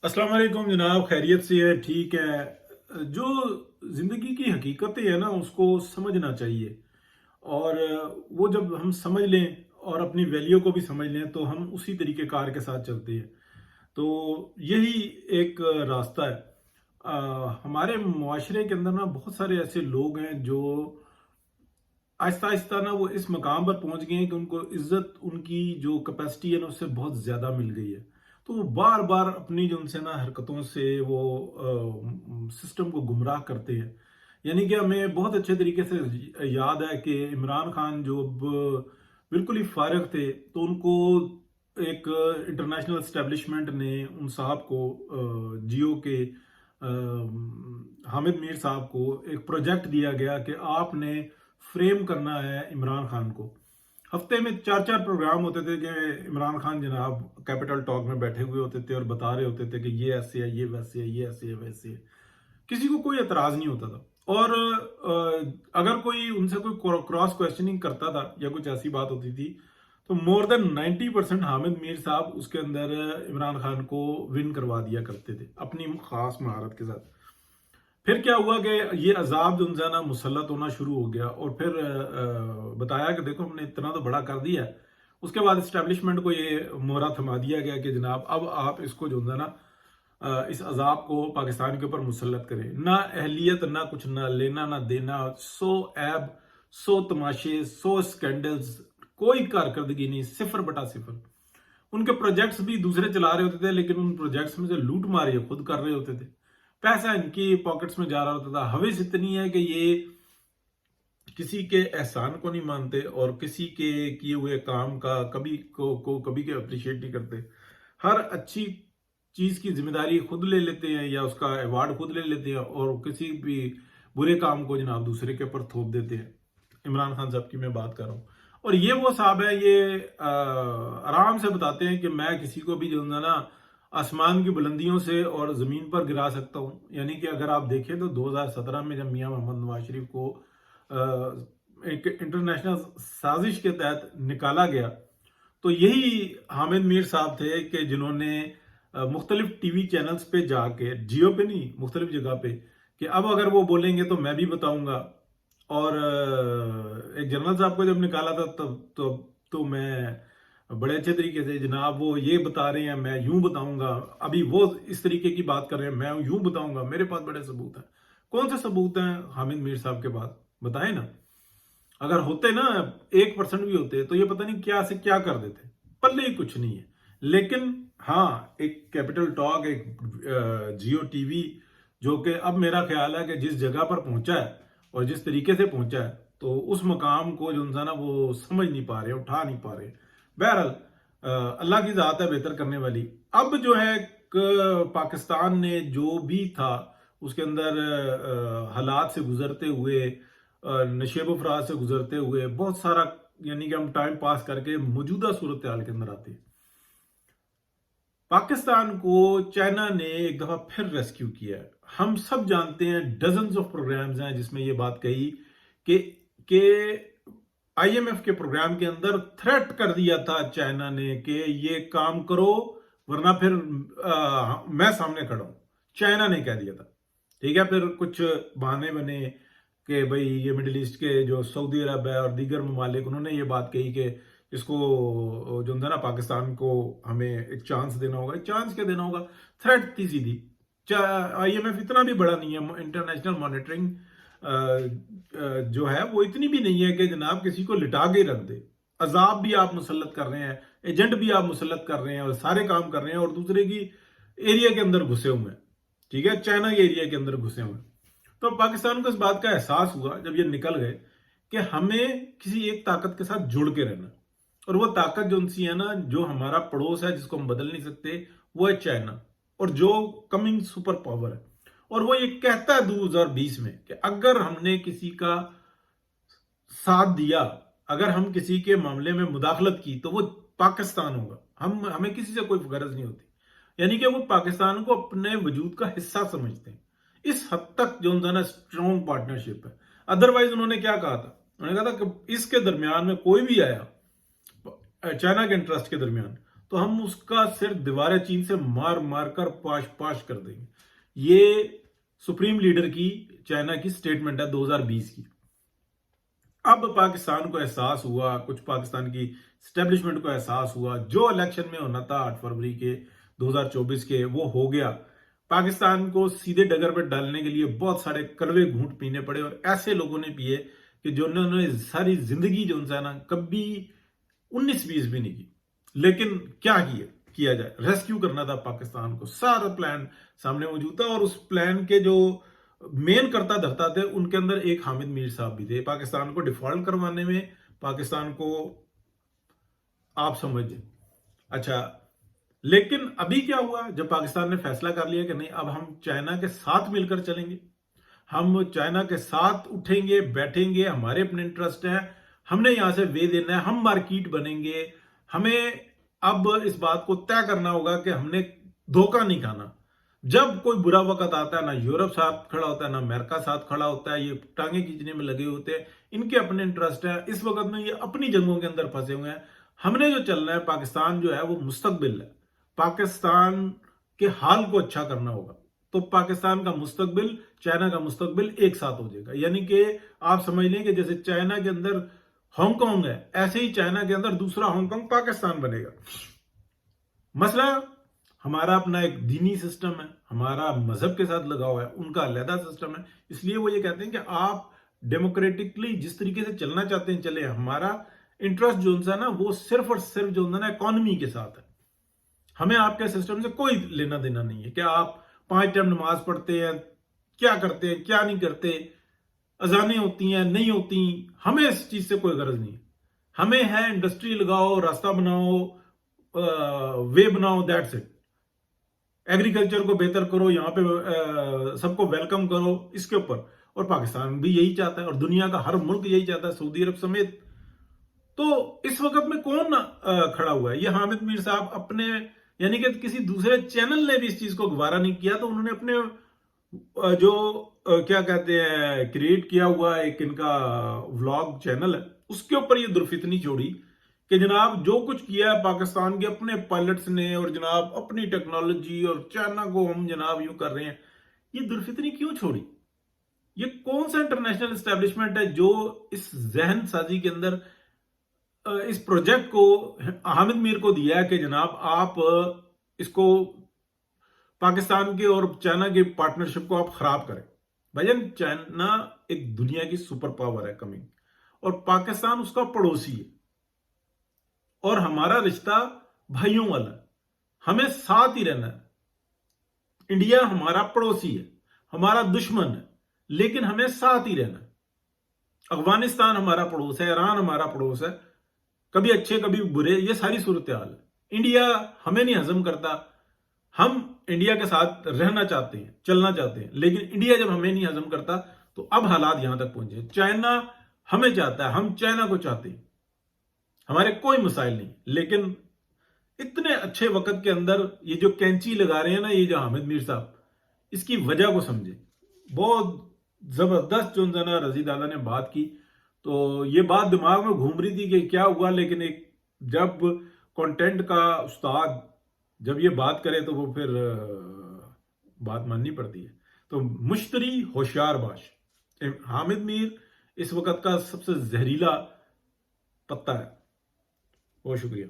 अस्सलाम वालेकुम जनाब, खैरियत से है? ठीक है। जो ज़िंदगी की हकीकतें हैं ना, उसको समझना चाहिए। और वो जब हम समझ लें और अपनी वैल्यू को भी समझ लें तो हम उसी तरीके कार के साथ चलते हैं। तो यही एक रास्ता है। हमारे मुआशरे के अंदर ना बहुत सारे ऐसे लोग हैं जो आहिस्ता आहिस्ता ना वो इस मकाम पर पहुंच गए हैं कि उनको इज्जत उनकी जो कैपेसिटी है ना उससे बहुत ज़्यादा मिल गई है। तो वो बार बार अपनी जो उनसे ना हरकतों से वो सिस्टम को गुमराह करते हैं। यानी कि हमें बहुत अच्छे तरीके से याद है कि इमरान खान जो अब बिल्कुल ही फारिग थे तो उनको एक इंटरनेशनल एस्टेब्लिशमेंट ने उन साहब को जियो के हामिद मीर साहब को एक प्रोजेक्ट दिया गया कि आपने फ्रेम करना है इमरान खान को। हफ्ते में चार चार प्रोग्राम होते थे कि इमरान खान जनाब कैपिटल टॉक में बैठे हुए होते थे और बता रहे होते थे कि ये ऐसे है, ये वैसे है, ये ऐसे है, वैसे है। किसी को कोई एतराज नहीं होता था। और अगर कोई उनसे कोई क्रॉस क्वेश्चनिंग करता था या कुछ ऐसी बात होती थी तो मोर देन 90% हामिद मीर साहब उसके अंदर इमरान खान को विन करवा दिया करते थे अपनी खास महारत के साथ। फिर क्या हुआ कि ये अजाब जो उनसे ना मुसल्लत होना शुरू हो गया और फिर बताया कि देखो हमने इतना तो बड़ा कर दिया है। उसके बाद इस्टेब्लिशमेंट को ये मोहरा थमा दिया गया कि जनाब अब आप इसको जो है ना इस अजाब को पाकिस्तान के ऊपर मुसल्लत करें। ना अहलियत, ना कुछ, ना लेना ना देना, सो ऐब, सौ तमाशे, सौ स्कैंडल्स, कोई कारकर्दगी नहीं, सिफर बटा सिफर। उनके प्रोजेक्ट्स भी दूसरे चला रहे होते थे लेकिन उन प्रोजेक्ट्स में से लूट मार ये खुद कर रहे होते थे। पैसा इनकी पॉकेट्स में जा रहा होता था। हविस इतनी है कि ये किसी के एहसान को नहीं मानते और किसी के किए हुए काम का कभी को कभी के अप्रिशिएट नहीं करते। हर अच्छी चीज की जिम्मेदारी खुद ले लेते हैं या उसका अवार्ड खुद ले लेते हैं और किसी भी बुरे काम को जनाब दूसरे के ऊपर थोप देते हैं। इमरान खान साहब की मैं बात कर रहा हूँ। और ये वो साहब है, ये आराम से बताते हैं कि मैं किसी को भी जो है ना आसमान की बुलंदियों से और जमीन पर गिरा सकता हूँ। यानी कि अगर आप देखें तो 2017 में जब मियां मोहम्मद नवाज शरीफ को एक इंटरनेशनल साजिश के तहत निकाला गया तो यही हामिद मीर साहब थे कि जिन्होंने मुख्तलिफ टीवी चैनल्स पे जाके, जियो पे नहीं, मुख्तलिफ जगह पे, कि अब अगर वो बोलेंगे तो मैं भी बताऊंगा। और एक जनरल साहब को जब निकाला था तो मैं बड़े अच्छे तरीके से, जनाब वो ये बता रहे हैं मैं यूं बताऊंगा, अभी वो इस तरीके की बात कर रहे हैं मैं यूं बताऊंगा, मेरे पास बड़े सबूत हैं। कौन से सबूत हैं हामिद मीर साहब के पास? बताएं ना। अगर होते ना 1% भी होते तो ये पता नहीं क्या से क्या कर देते। पल्ले ही कुछ नहीं है। लेकिन हाँ, एक कैपिटल टॉक, एक जियो टीवी, जो कि अब मेरा ख्याल है कि जिस जगह पर पहुंचा है और जिस तरीके से पहुंचा है तो उस मकाम को जो है ना वो समझ नहीं पा रहे, उठा नहीं पा रहे। बहरहाल अल्लाह की ज़ात है बेहतर करने वाली। अब जो है पाकिस्तान ने जो भी था उसके अंदर हालात से गुजरते हुए, नशेब फराज से गुजरते हुए बहुत सारा, यानी कि हम टाइम पास करके मौजूदा सूरत हाल के अंदर आते हैं। पाकिस्तान को चाइना ने एक दफा फिर रेस्क्यू किया है। हम सब जानते हैं डजन्स ऑफ प्रोग्राम्स हैं जिसमें यह बात कही कि कि आईएमएफ के प्रोग्राम के अंदर थ्रेट कर दिया था चाइना ने कि ये काम करो वरना फिर मैं सामने खड़ा हूं। चाइना ने कह दिया था। ठीक है, फिर कुछ बहाने बने कि भाई ये मिडिल ईस्ट के जो सऊदी अरब है और दीगर ममालिक, उन्होंने ये बात कही कि इसको जो है ना पाकिस्तान को हमें एक चांस देना होगा। एक चांस क्या देना होगा? थ्रेट थी सीधी। आईएमएफ इतना भी बड़ा नहीं है, इंटरनेशनल मॉनिटरिंग जो है वो इतनी भी नहीं है कि जनाब किसी को लिटा के रख दे। अजाब भी आप मुसल्लत कर रहे हैं, एजेंट भी आप मुसल्लत कर रहे हैं और सारे काम कर रहे हैं और दूसरे की एरिया के अंदर घुसे हुए हैं। ठीक है, चाइना के एरिया के अंदर घुसे हुए हैं। तो पाकिस्तान को इस बात का एहसास हुआ जब ये निकल गए कि हमें किसी एक ताकत के साथ जुड़ के रहना। और वो ताकत जो उनसी है ना, जो हमारा पड़ोस है जिसको हम बदल नहीं सकते, वो है चाइना, और जो कमिंग सुपर पावर है। और वो ये कहता है 2020 में कि अगर हमने किसी का साथ दिया, अगर हम किसी के मामले में मुदाखलत की तो वो पाकिस्तान होगा। हमें किसी से कोई गरज नहीं होती। यानी कि वो पाकिस्तान को अपने वजूद का हिस्सा समझते हैं। इस हद तक जो उनका ना स्ट्रॉन्ग पार्टनरशिप है। अदरवाइज उन्होंने क्या कहा था? उन्होंने कहा था कि इसके दरमियान में कोई भी आया चाइना के इंटरेस्ट के दरमियान تو ہم اس کا صرف دیوار چین سے مار مار کر پاش پاش کر دیں گے. یہ سپریم لیڈر کی چائنا کی سٹیٹمنٹ ہے 2020 کی. اب پاکستان کو احساس ہوا, کچھ پاکستان کی اسٹیبلشمنٹ کو احساس ہوا, جو الیکشن میں ہونا تھا 8 فروری کے 2024 کے وہ ہو گیا. پاکستان کو سیدھے ڈگر پہ ڈالنے کے لیے بہت سارے کڑوے گھونٹ پینے پڑے, اور ایسے لوگوں نے پیے کہ جو انہوں نے ساری زندگی جو ان سے نا کبھی 19-20 بھی نہیں کی. لیکن کیا کیا جائے, ریسکیو کرنا تھا پاکستان کو, سارا پلان سامنے موجود تھا. اور اس پلان کے جو مین کرتا دھرتا تھے ان کے اندر ایک حامد میر صاحب بھی تھے, پاکستان کو ڈیفالٹ کروانے میں, پاکستان کو آپ سمجھیں. اچھا, لیکن ابھی کیا ہوا جب پاکستان نے فیصلہ کر لیا کہ نہیں اب ہم چائنا کے ساتھ مل کر چلیں گے, ہم چائنا کے ساتھ اٹھیں گے بیٹھیں گے, ہمارے اپنے انٹرسٹ ہیں, ہم نے یہاں سے وے دینا ہے, ہم مارکیٹ بنیں گے, ہمیں اب اس بات کو طے کرنا ہوگا کہ ہم نے دھوکہ نہیں کھانا. جب کوئی برا وقت آتا ہے نہ یورپ ساتھ کھڑا ہوتا ہے نہ امریکہ ساتھ کھڑا ہوتا ہے, یہ ٹانگیں کھینچنے میں لگے ہوتے ہیں, ان کے اپنے انٹرسٹ ہیں. اس وقت میں یہ اپنی جنگوں کے اندر پھنسے ہوئے ہیں. ہم نے جو چلنا ہے, پاکستان جو ہے وہ مستقبل ہے, پاکستان کے حال کو اچھا کرنا ہوگا. تو پاکستان کا مستقبل چائنا کا مستقبل ایک ساتھ ہو جائے گا. یعنی کہ آپ سمجھ لیں کہ جیسے چائنا کے اندر ہانگ کانگ ہے, ایسے ہی چائنا کے اندر دوسرا ہانگ کانگ پاکستان بنے گا. مسئلہ ہمارا اپنا ایک دینی سسٹم ہے, ہمارا مذہب کے ساتھ لگا ہوا ہے, ان کا علیحدہ سسٹم ہے. اس لیے وہ یہ کہتے ہیں کہ آپ ڈیموکریٹکلی جس طریقے سے چلنا چاہتے ہیں چلے, ہمارا انٹرسٹ جو ہے نا وہ صرف اور صرف جو ہے نا اکانومی کے ساتھ ہے. ہمیں آپ کے سسٹم سے کوئی لینا دینا نہیں ہے کہ آپ 5 ٹائم نماز پڑھتے ہیں, کیا کرتے ہیں کیا نہیں کرتے, اذانیں ہوتی ہیں نہیں ہوتی, ہمیں اس چیز سے کوئی غرض نہیں ہے. ہمیں ہے انڈسٹری لگاؤ, راستہ بناؤ, وے بناؤ, دیٹس اٹ. ایگریکلچر کو بہتر کرو, یہاں پہ سب کو ویلکم کرو, اس کے اوپر. اور پاکستان بھی یہی چاہتا ہے, اور دنیا کا ہر ملک یہی چاہتا ہے, سعودی عرب سمیت. تو اس وقت میں کون کھڑا ہوا ہے؟ یہ حامد میر صاحب اپنے, یعنی کہ کسی دوسرے چینل نے بھی اس چیز کو گوارا نہیں کیا, تو انہوں نے اپنے جو کیا کہتے ہیں کریٹ کیا ہوا ایک ان کا ولاگ چینل ہے, اس کے اوپر یہ درفتنی چھوڑی کہ جناب جو کچھ کیا ہے پاکستان کے اپنے پائلٹس نے, اور جناب اپنی ٹیکنالوجی, اور چائنا کو ہم جناب یوں کر رہے ہیں. یہ درفتنی کیوں چھوڑی؟ یہ کون سا انٹرنیشنل اسٹیبلشمنٹ ہے جو اس ذہن سازی کے اندر اس پروجیکٹ کو حامد میر کو دیا ہے کہ جناب آپ اس کو پاکستان کے اور چائنا کے پارٹنرشپ کو آپ خراب کریں. بھائی چائنا ایک دنیا کی سپر پاور ہے کمنگ, اور پاکستان اس کا پڑوسی ہے, اور ہمارا رشتہ بھائیوں والا ہے, ہمیں ساتھ ہی رہنا ہے. انڈیا ہمارا پڑوسی ہے, ہمارا دشمن ہے, لیکن ہمیں ساتھ ہی رہنا ہے. افغانستان ہمارا پڑوس ہے, ایران ہمارا پڑوس ہے, کبھی اچھے کبھی برے, یہ ساری صورتحال ہے. انڈیا ہمیں نہیں ہضم کرتا, ہم انڈیا کے ساتھ رہنا چاہتے ہیں, چلنا چاہتے ہیں, لیکن انڈیا جب ہمیں نہیں ہضم کرتا تو اب حالات یہاں تک پہنچے. چائنا ہمیں چاہتا ہے, ہم چائنا کو چاہتے ہیں, ہمارے کوئی مسائل نہیں. لیکن اتنے اچھے وقت کے اندر یہ جو کینچی لگا رہے ہیں نا یہ جو حامد میر صاحب, اس کی وجہ کو سمجھے. بہت زبردست جو نا رضی دادا نے بات کی, تو یہ بات دماغ میں گھوم رہی تھی کہ کیا ہوا, لیکن ایک جب کنٹینٹ کا استاد جب یہ بات کرے تو وہ پھر بات ماننی پڑتی ہے. تو مشتری ہوشیار باش, حامد میر اس وقت کا سب سے زہریلا پتا ہے. بہت شکریہ.